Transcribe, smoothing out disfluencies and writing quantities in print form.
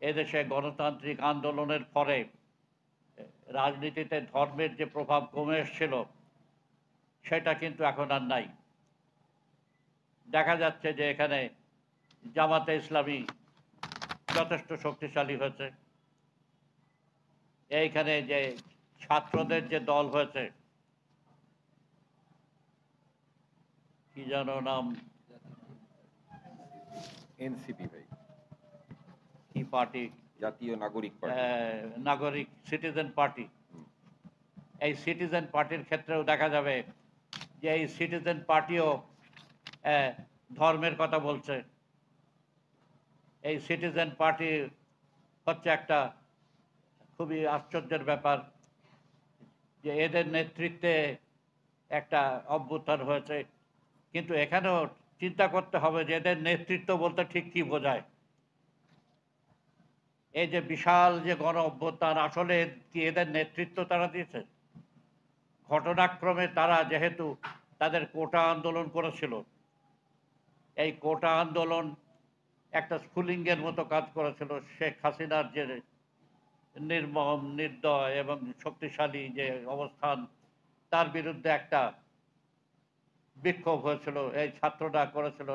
এদেশে গণতান্ত্রিক আন্দোলনের পরে রাজনীতিতে ধর্মের যে প্রভাব কমে এসেছিল সেটা কিন্তু এখন আর নাই। দেখা যাচ্ছে যে এখানে জামাতে ইসলামী যথেষ্ট শক্তিশালী হয়েছে। এইখানে যে ছাত্রদের যে দল হয়েছে, কি যেন নাম, এনসিপি ভাই, কি পার্টি, জাতীয় নাগরিক পার্টি। নাগরিক সিটিজেন পার্টি। এই সিটিজেন পার্টির ক্ষেত্রেও দেখা যাবে যে এই সিটিজেন পার্টিও ধর্মের কথা বলছে। এই সিটিজেন পার্টি হচ্ছে একটা খুবই আশ্চর্যের ব্যাপার যে এদের নেতৃত্বে একটা অভ্যুত্থান হয়েছে, কিন্তু এখানেও চিন্তা করতে হবে যে এদের নেতৃত্ব বলতে ঠিক কি বোঝায়। এই যে বিশাল যে গণ অভ্যুত্থান, আসলে কি এদের নেতৃত্ব তারা দিয়েছে? ঘটনাক্রমে তারা যেহেতু তাদের কোটা আন্দোলন করেছিল, এই কোটা আন্দোলন একটা স্ফুলিঙ্গের মতো কাজ করেছিল শেখ হাসিনার যে নির্মম, নির্দয় এবং শক্তিশালী যে অবস্থান, তার বিরুদ্ধে একটা বিক্ষোভ হয়েছিল। এই ছাত্ররা করেছিল